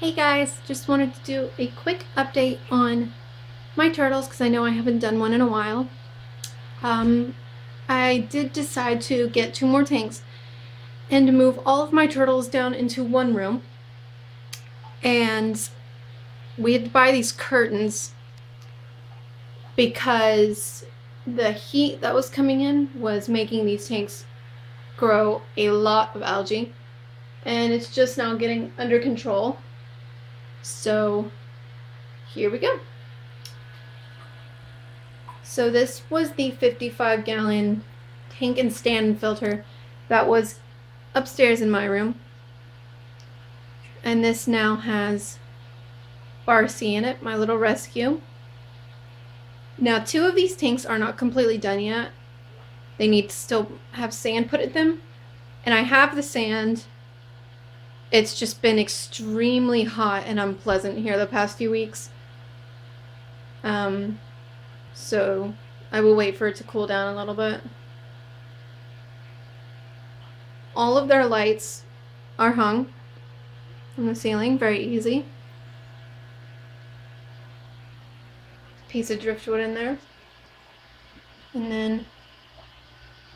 Hey guys, just wanted to do a quick update on my turtles because I know I haven't done one in a while. I did decide to get 2 more tanks and to move all of my turtles down into one room. And we had to buy these curtains because the heat that was coming in was making these tanks grow a lot of algae. And it's just now getting under control. So here we go. So this was the 55-gallon tank and stand filter that was upstairs in my room. And this now has Barsi in it, my little rescue. Now 2 of these tanks are not completely done yet. They need to still have sand put in them. And I have the sand. It's just been extremely hot and unpleasant here the past few weeks. So I will wait for it to cool down a little bit. All of their lights are hung from the ceiling, very easy. Piece of driftwood in there. And then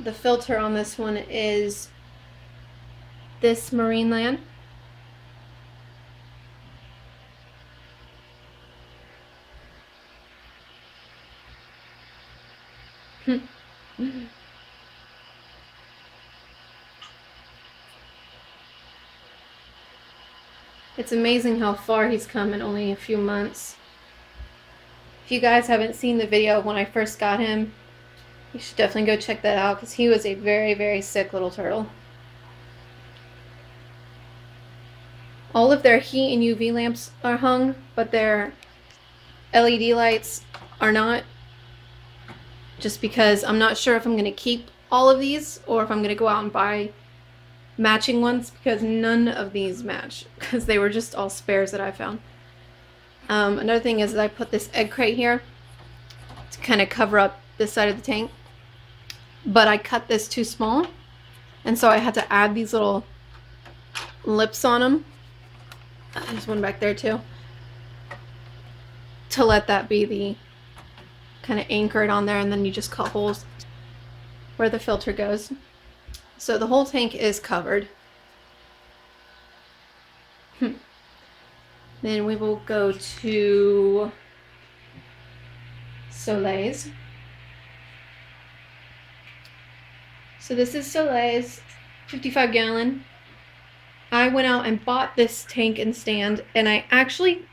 the filter on this one is this Marineland. It's amazing how far he's come in only a few months. If you guys haven't seen the video of when I first got him, you should definitely go check that out because he was a very, very sick little turtle. All of their heat and UV lamps are hung, but their LED lights are not. Just because I'm not sure if I'm going to keep all of these or if I'm going to go out and buy matching ones, because none of these match because they were just all spares that I found. Another thing is that I put this egg crate here to kind of cover up this side of the tank, but I cut this too small, and so I had to add these little lips on them. There's one back there too, to let that be the kind of anchored on there, and then you just cut holes where the filter goes. So the whole tank is covered. Then we will go to Soleil's. So this is Soleil's 55-gallon. I went out and bought this tank and stand, and I actually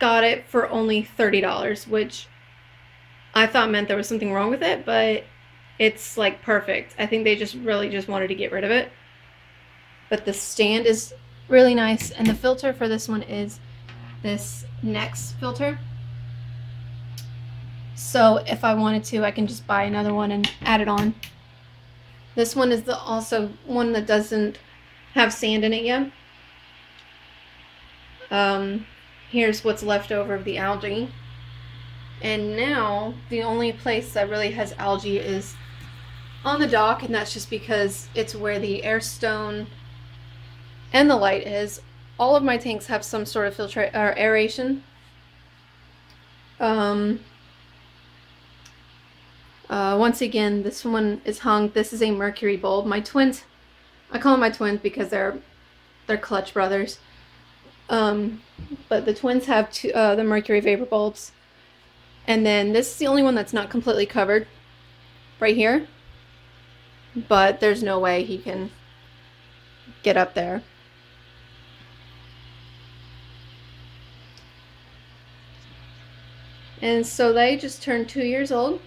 got it for only $30, which I thought meant there was something wrong with it, but it's like perfect. I think they just really just wanted to get rid of it. But the stand is really nice, and the filter for this one is this Nexx filter. So if I wanted to, I can just buy another one and add it on. This one is also one that doesn't have sand in it yet. Here's what's left over of the algae. And now the only place that really has algae is on the dock, and that's just because it's where the air stone and the light is. All of my tanks have some sort of filter or aeration. Once again, this one is hung. This is a mercury bulb. My twins, I call them my twins because they're clutch brothers. But the twins have the mercury vapor bulbs. And then this is the only one that's not completely covered right here, but there's no way he can get up there. And Soleil just turned 2 years old.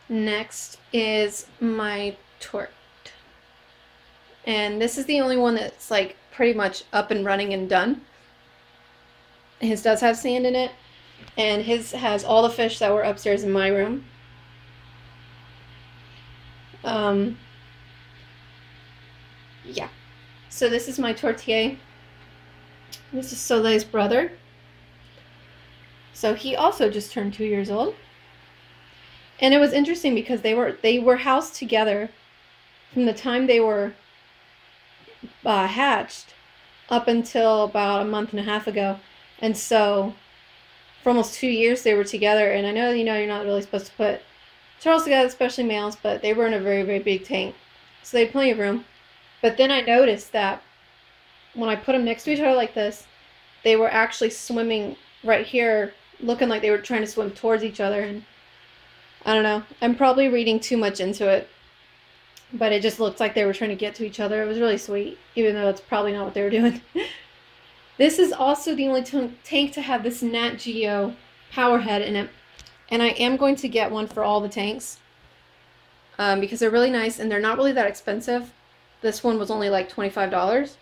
Next is my Torque. And this is the only one that's like pretty much up and running and done. His does have sand in it, and his has all the fish that were upstairs in my room. Yeah. So this is my Tortue. This is Soleil's brother. So he also just turned 2 years old. And it was interesting because they were housed together from the time they were hatched up until about a month and a half ago. And so for almost 2 years they were together. And I know, you know, you're not really supposed to put turtles together, especially males, but they were in a very, very big tank. So they had plenty of room. But then I noticed that when I put them next to each other like this, they were actually swimming right here, looking like they were trying to swim towards each other. And I don't know, I'm probably reading too much into it, but it just looked like they were trying to get to each other. It was really sweet, even though it's probably not what they were doing. This is also the only tank to have this Nat Geo power head in it. And I am going to get one for all the tanks because they're really nice and they're not really that expensive. This one was only like $25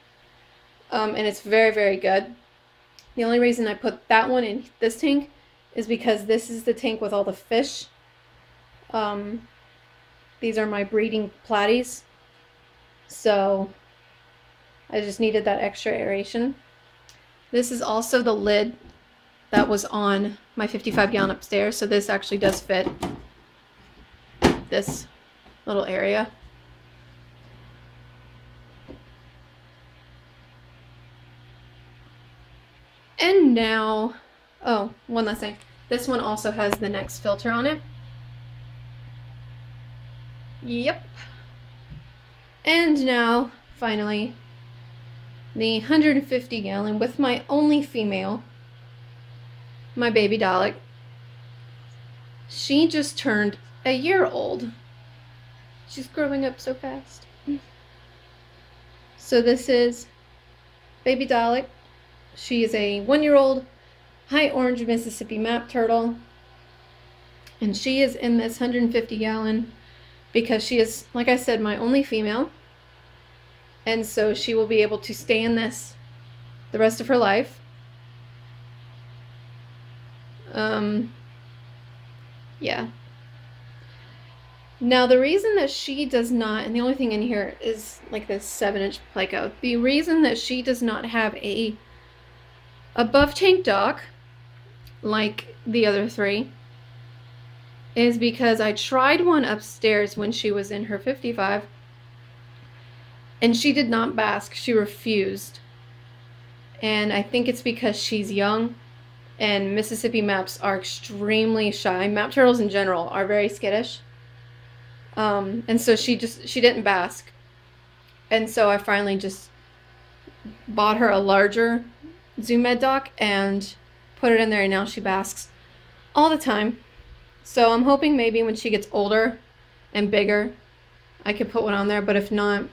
and it's very, very good. The only reason I put that one in this tank is because this is the tank with all the fish. These are my breeding platies, so I just needed that extra aeration. This is also the lid that was on my 55-gallon upstairs, so this actually does fit this little area. And now, oh, one last thing. This one also has the Nexx filter on it. Yep. And now, finally, the 150-gallon with my only female, my baby Dalek. She just turned a year old. She's growing up so fast. So this is baby Dalek. She is a 1-year-old high orange Mississippi map turtle. And she is in this 150-gallon because she is, like I said, my only female. And so she will be able to stay in this the rest of her life. Yeah. Now the reason that she does not, and the only thing in here is like this 7-inch Pleco. The reason that she does not have a above tank dock like the other three is because I tried one upstairs when she was in her 55 and she did not bask. She refused. And I think it's because she's young and Mississippi maps are extremely shy. Map turtles in general are very skittish. And so she didn't bask. And so I finally just bought her a larger Zoom Med dock and put it in there, and now she basks all the time. So I'm hoping maybe when she gets older and bigger I could put one on there, but if not,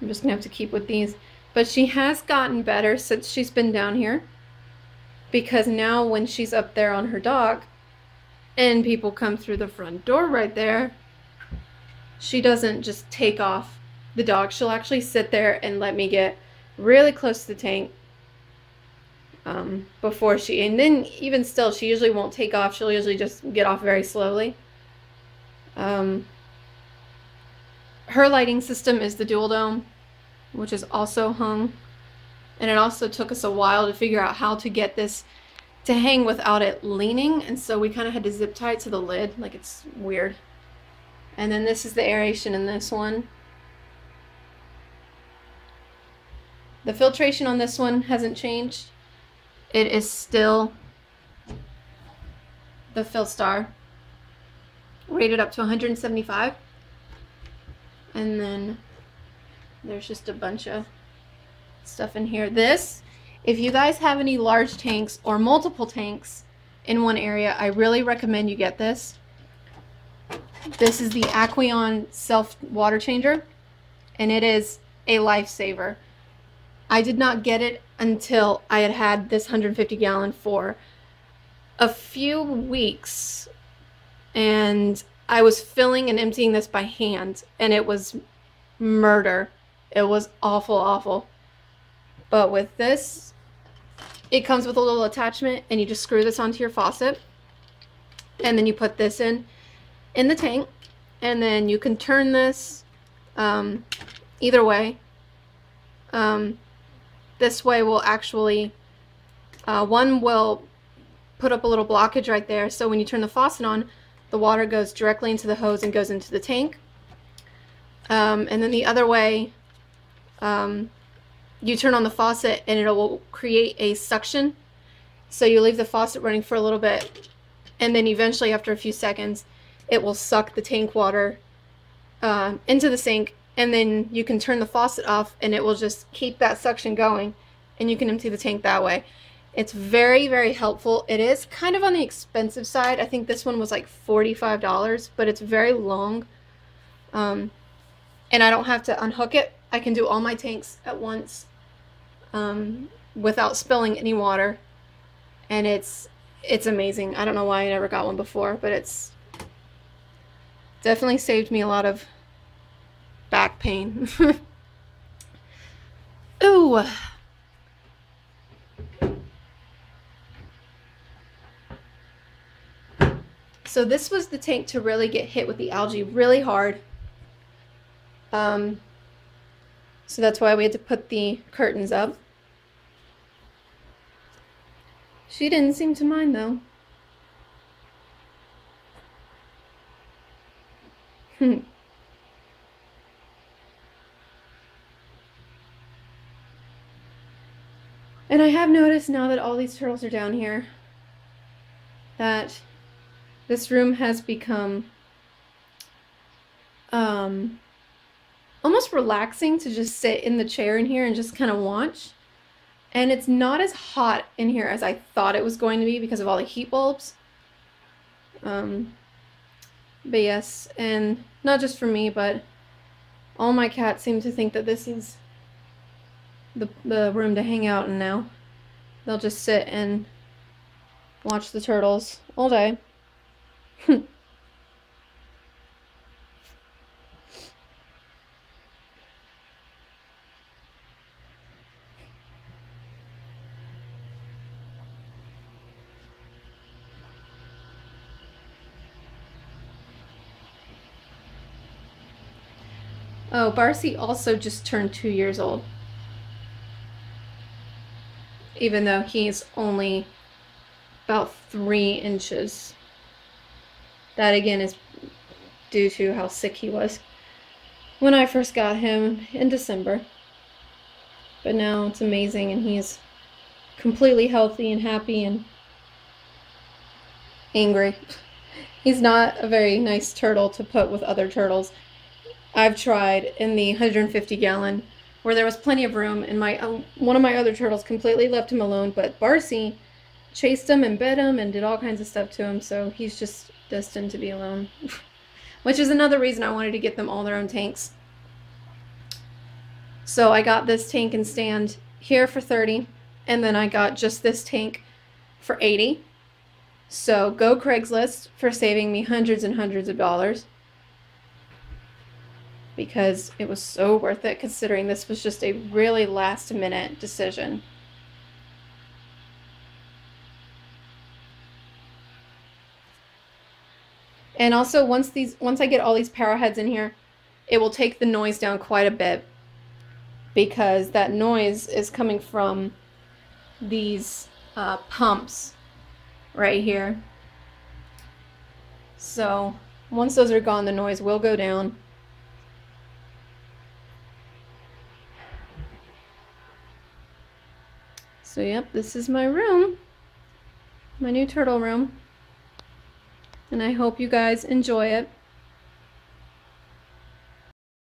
I'm just gonna have to keep with these. But she has gotten better since she's been down here, because now when she's up there on her dock and people come through the front door right there, she doesn't just take off the dock. She'll actually sit there and let me get really close to the tank before she, and then even still she usually won't take off. She'll usually just get off very slowly. Her lighting system is the dual dome, which is also hung, and it also took us a while to figure out how to get this to hang without it leaning, and so we kind of had to zip tie it to the lid. Like, it's weird. And then this is the aeration in this one. The filtration on this one hasn't changed. It is still the Filstar, rated up to 175. And then there's just a bunch of stuff in here. This, if you guys have any large tanks or multiple tanks in one area, I really recommend you get this. This is the Aqueon self water changer, and it is a lifesaver. I did not get it until I had had this 150-gallon for a few weeks, and I was filling and emptying this by hand, and it was murder. It was awful, awful. But with this, it comes with a little attachment, and you just screw this onto your faucet, and then you put this in the tank, and then you can turn this either way. This way will actually One will put up a little blockage right there, so when you turn the faucet on, the water goes directly into the hose and goes into the tank. And then the other way, you turn on the faucet and it will create a suction. So you leave the faucet running for a little bit, and then eventually after a few seconds it will suck the tank water into the sink, and then you can turn the faucet off and it will just keep that suction going, and you can empty the tank that way. It's very, very helpful. It is kind of on the expensive side. I think this one was like $45, but it's very long. And I don't have to unhook it. I can do all my tanks at once without spilling any water. And it's amazing. I don't know why I never got one before, but it's definitely saved me a lot of back pain. Ooh. So this was the tank to really get hit with the algae really hard. So that's why we had to put the curtains up. She didn't seem to mind though. And I have noticed now that all these turtles are down here that this room has become almost relaxing to just sit in the chair in here and just kind of watch. And it's not as hot in here as I thought it was going to be because of all the heat bulbs. But yes, and not just for me, but all my cats seem to think that this is the room to hang out in now. They'll just sit and watch the turtles all day. Oh, Barsi also just turned 2 years old. Even though he's only about 3 inches. That again is due to how sick he was when I first got him in December. But now it's amazing, and he's completely healthy and happy and angry. He's not a very nice turtle to put with other turtles. I've tried in the 150-gallon where there was plenty of room, and one of my other turtles completely left him alone, but Barsi chased him and bit him and did all kinds of stuff to him, so he's just destined to be alone. Which is another reason I wanted to get them all their own tanks. So I got this tank and stand here for $30, and then I got just this tank for $80. So go Craigslist for saving me hundreds and hundreds of dollars, because it was so worth it considering this was just a really last-minute decision. And also once I get all these power heads in here, it will take the noise down quite a bit, because that noise is coming from these pumps right here. So once those are gone, the noise will go down. So yep, this is my room, my new turtle room, and I hope you guys enjoy it.